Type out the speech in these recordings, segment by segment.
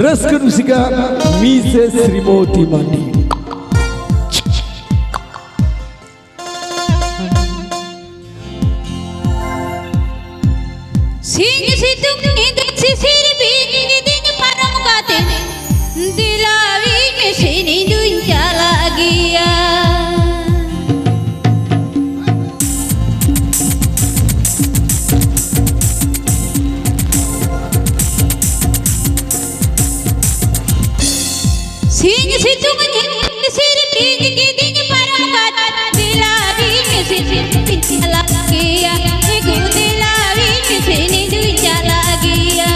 Raskan musika Mrs. Srimoti Mandi. Sing situng niduk sisir bing ding parang katen dilawi mesini dunja lagi ya. Sing situng sisir bing ding parang katen dilawi mesini dunja lagi ya. Iku dilawi mesini dunja lagi ya.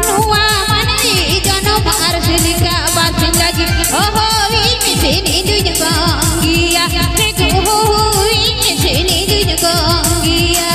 Nuwa mani jono marsilika basin lagi. Oh ini sini dunja konggia. Iku ini sini dunja konggia.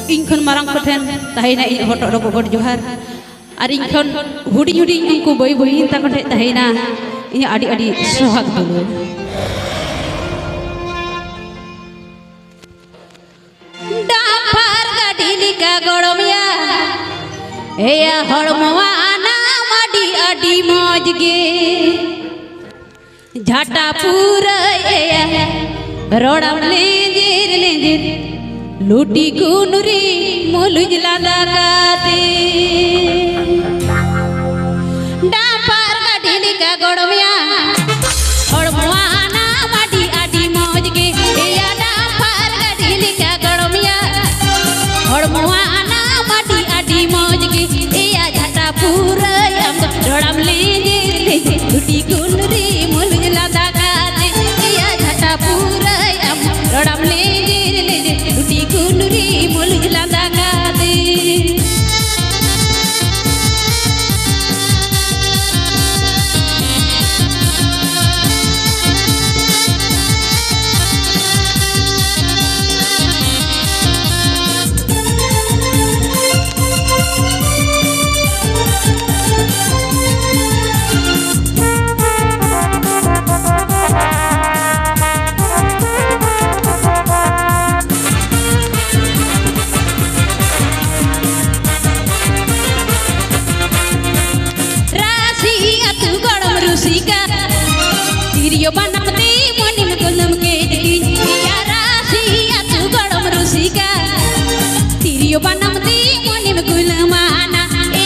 Ingkon marang peten tahina in hotok do bogor johar ar ingkon huding huding ingku boy boy hinta kon tahina inya adi adi sohag dulu dapar gadili ka goromya eya hormowa ana madi adi mojge jhata pura eya rodam lenjir lenjir लूटी कुनुरी मुलुज लादा काते डापार गाड़ी का गोड़मिया और मुआना माटी आटी मौज के या डापार गाड़ी का गोड़मिया और मुआना माटी आटी मौज के या झाटा पूरा हम रोड़म ले जे लूटी कुनुरी मुलुज लादा काते या झाटा पूरा हम रोड़म ले लूटी कुनुरी मुलुज लादा काते Tirio banam te monim kulam ke ya rasi atu godom rusika Tirio banam te monim kulamana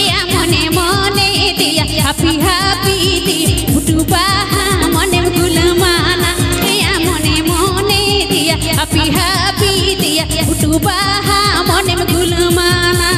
ya mone mone dia happy happy dia putu baha monim kulamana ya mone mone dia happy happy dia putu baha monim kulamana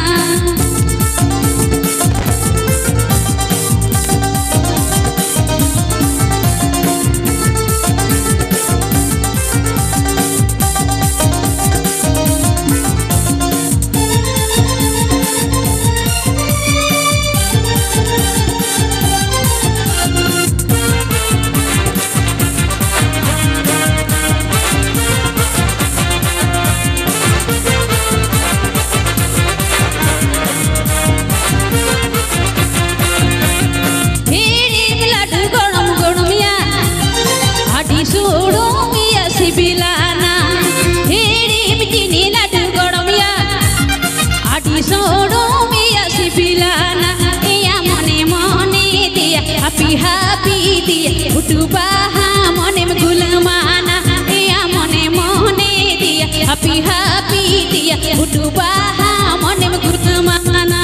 sodo miya sibilana iya mone mone dia happy dia utu baha mone gulmana iya mone mone dia happy dia utu baha mone gulmana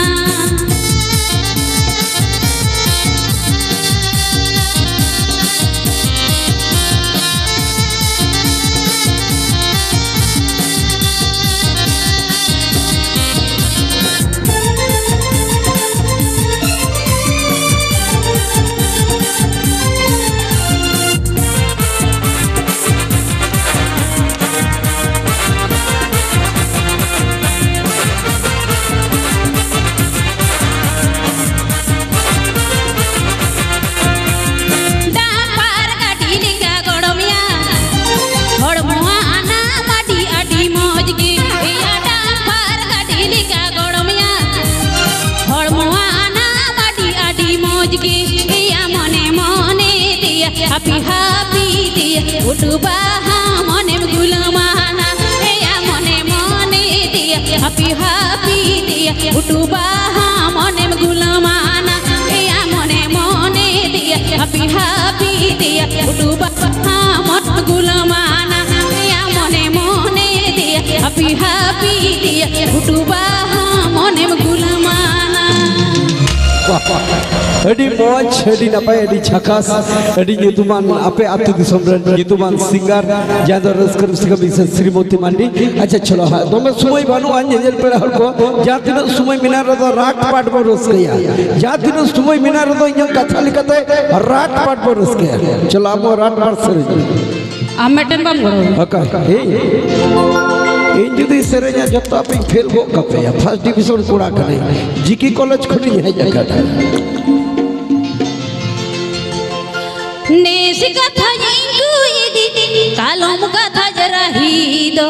happy dia utu baha mone gulmana iya mone mone dia happy dia utu baha mone gulmana iya mone mone dia happy dia utu baha mone gulmana iya mone mone dia happy dia utu baha mone gulmana Adi moj, adi napai, adi chakas, adi nyutuman ape atu disomran nyutuman singer jador raskar musika bisa Srimoti Mandi. Acha chalo ha. Dome sumai banu anje jel pera harko. Jatino sumai minar rodo rat part bo raskaya. Jatino sumai minar rodo inyang katha likate rat part bo raskaya. Chalo amo rat part seri. Ametan bam goro. Aka. इन जुदी सेरेन्या जत्तो आपे fail गो कपे या first division कुड़ा करे GK college खुली है जगह नेस कथा इंगु इदी कालम कथा जराही दो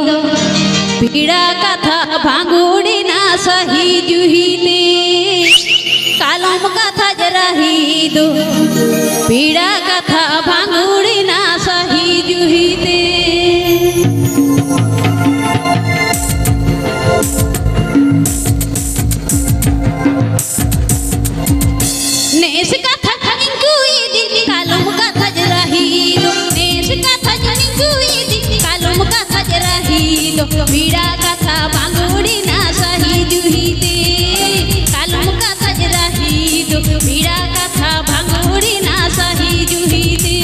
पीड़ा कथा भांगुड़ी ना सही जुहीते कालम कथा जराही दो पीड़ा कथा भांगुड़ी ना सही जुहीते नेस कथा इंगु इदी कालम कथा जराही दो नेस कथा इंगु इदी कालम कथा जराही दो पीड़ा कथा भांगुड़ी ना सही जुहीते कालम कथा जराही दो पीड़ा कथा भांगुड़ी ना सही जुहीते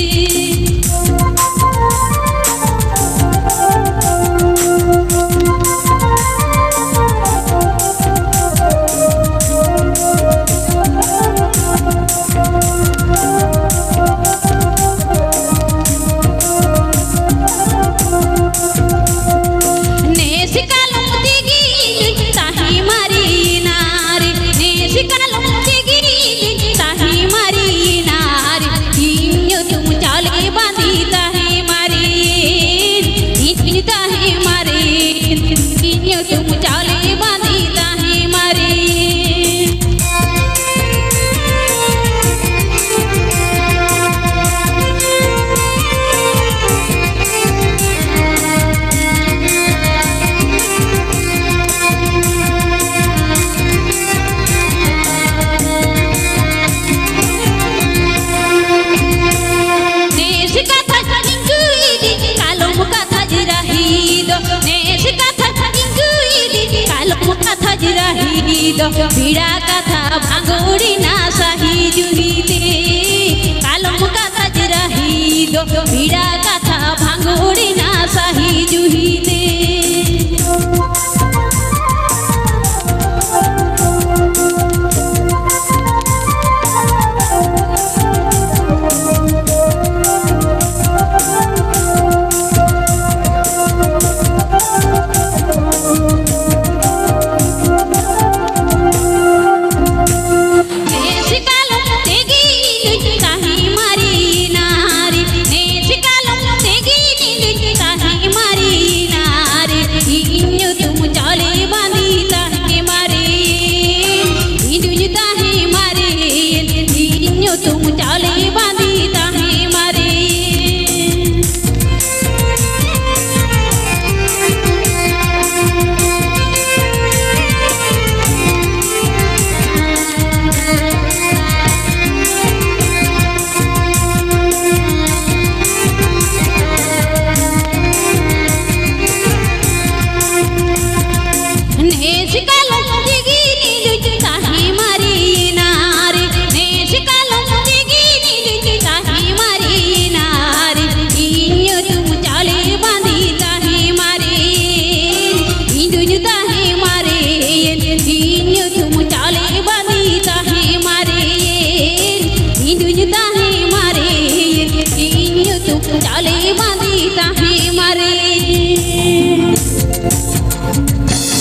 पीड़ा कथा भांगुड़ी ना सही जुहीते कालम कथा जराही दो पीड़ा कथा भांगुड़ी ना सही जुहीते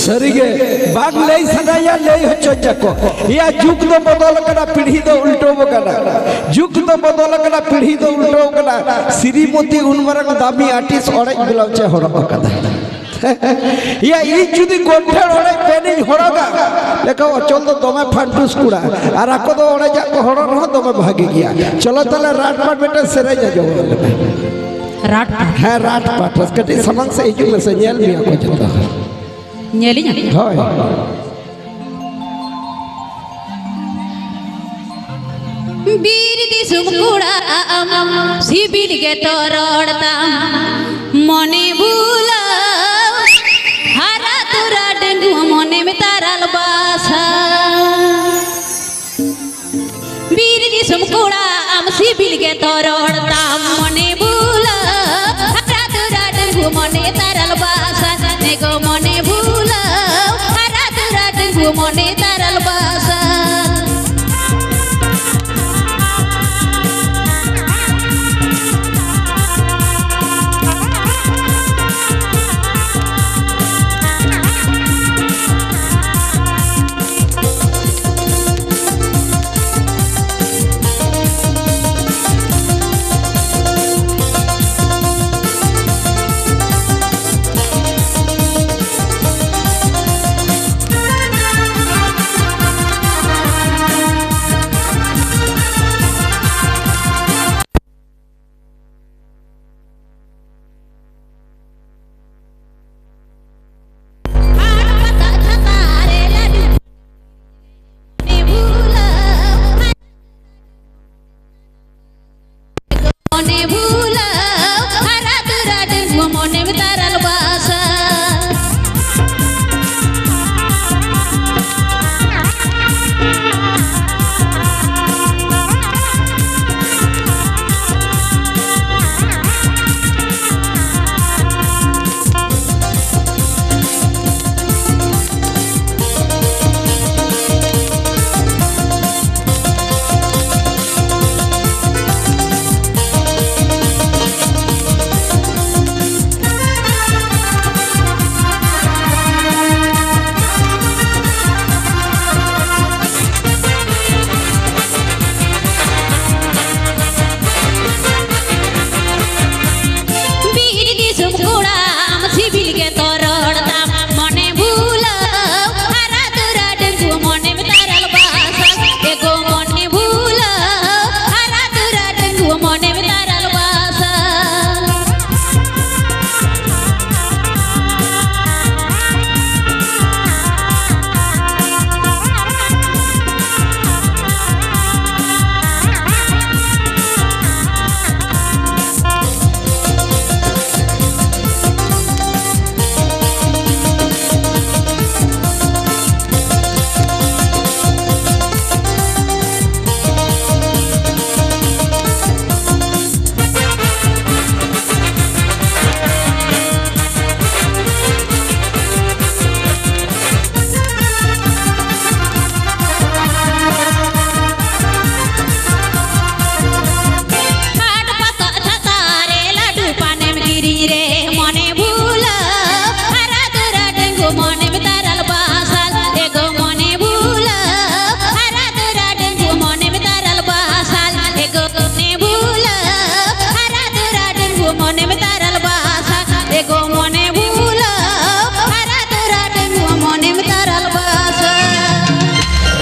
सरिगे बाग लई सदाया लई हचो जाको या जुग दो बदल कना पीढ़ी दो उल्टो कना जुग दो बदल कना पीढ़ी दो उल्टो कना श्रीमती उनमरंग दामी आर्टिस्ट ओड़े बिलावचे हड़प कदा या ई जुदी गोठेर ओड़े पेनी हड़गा लेका अचल दो दमे फांटुस कुड़ा और आको दो ओड़े जाको हड़ रह दमे भागी गया चलो तले रात पाट बेटा सेरे जा जो राट है रात पाट कटी समन से हिजु में से नेल मिया को जतो नेली होय बीर दिसुम कुड़ा सिबिल के तोरड़ता मने भूला हरा तुरा डेंगू मने में तारल बासा बीर दिसुम कुड़ा सिबिल के तोरड़ता मने भूला हरा तुरा डेंगू मने तारल बासा नेगो मने भूला हरा तुरा डेंगू मने तारल बासा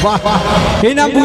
वाह